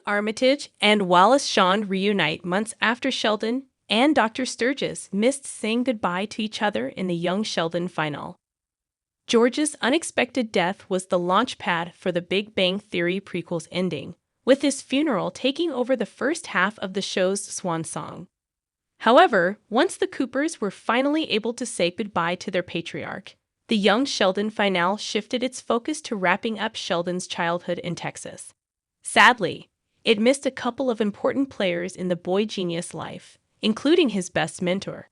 Armitage and Wallace Shawn reunite months after Sheldon and Dr. Sturgis missed saying goodbye to each other in the Young Sheldon final. George's unexpected death was the launchpad for the Big Bang Theory prequel's ending, with his funeral taking over the first half of the show's swan song. However, once the Coopers were finally able to say goodbye to their patriarch, the Young Sheldon finale shifted its focus to wrapping up Sheldon's childhood in Texas. Sadly, it missed a couple of important players in the boy genius life, including his best mentor.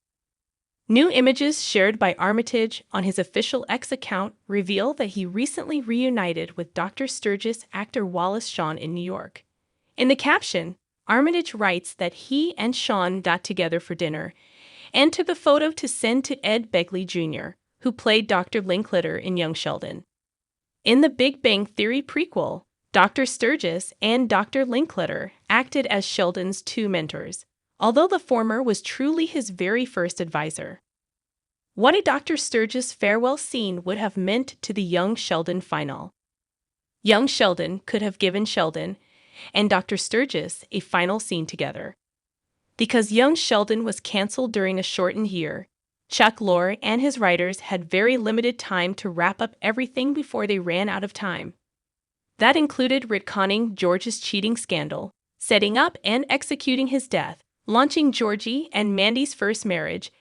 New images shared by Armitage on his official X account reveal that he recently reunited with Dr. Sturgis actor Wallace Shawn in New York. In the caption, Armitage writes that he and Shawn got together for dinner and took a photo to send to Ed Begley Jr., who played Dr. Linkletter in Young Sheldon. In the Big Bang Theory prequel, Dr. Sturgis and Dr. Linkletter acted as Sheldon's two mentors, although the former was truly his very first advisor. What a Dr. Sturgis farewell scene would have meant to the Young Sheldon final. Young Sheldon could have given Sheldon and Dr. Sturgis a final scene together. Because Young Sheldon was canceled during a shortened year, Chuck Lorre and his writers had very limited time to wrap up everything before they ran out of time. That included retconning George's cheating scandal, setting up and executing his death, launching Georgie and Mandy's first marriage,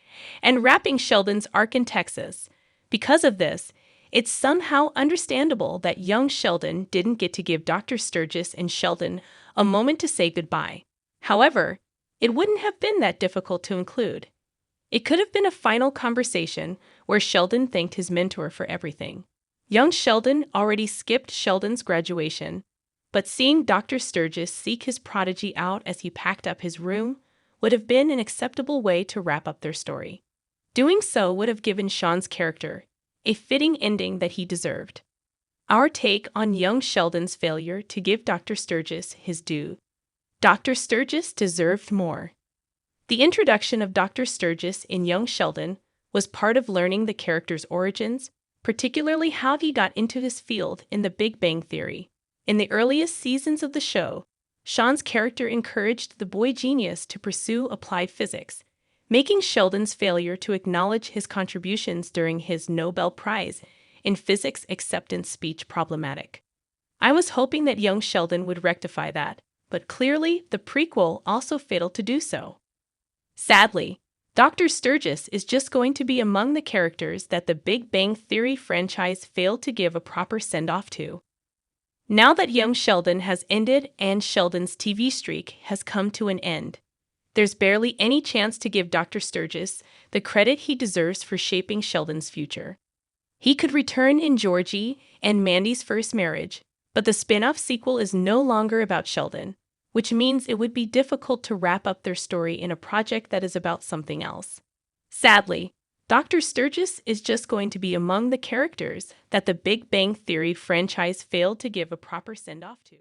and wrapping Sheldon's arc in Texas. Because of this, it's somehow understandable that Young Sheldon didn't get to give Dr. Sturgis and Sheldon a moment to say goodbye. However, it wouldn't have been that difficult to include. It could have been a final conversation where Sheldon thanked his mentor for everything. Young Sheldon already skipped Sheldon's graduation, but seeing Dr. Sturgis seek his prodigy out as he packed up his room would have been an acceptable way to wrap up their story. Doing so would have given Shawn's character a fitting ending that he deserved. Our take on Young Sheldon's failure to give Dr. Sturgis his due. Dr. Sturgis deserved more. The introduction of Dr. Sturgis in Young Sheldon was part of learning the character's origins, particularly how he got into his field in the Big Bang Theory. In the earliest seasons of the show, Shawn's character encouraged the boy genius to pursue applied physics, making Sheldon's failure to acknowledge his contributions during his Nobel Prize in Physics acceptance speech problematic. I was hoping that Young Sheldon would rectify that, but clearly the prequel also failed to do so. Sadly, Dr. Sturgis is just going to be among the characters that the Big Bang Theory franchise failed to give a proper send-off to. Now that Young Sheldon has ended and Sheldon's TV streak has come to an end, there's barely any chance to give Dr. Sturgis the credit he deserves for shaping Sheldon's future. He could return in Georgie and Mandy's first marriage, but the spin-off sequel is no longer about Sheldon, which means it would be difficult to wrap up their story in a project that is about something else. Sadly, Dr. Sturgis is just going to be among the characters that the Big Bang Theory franchise failed to give a proper send-off to.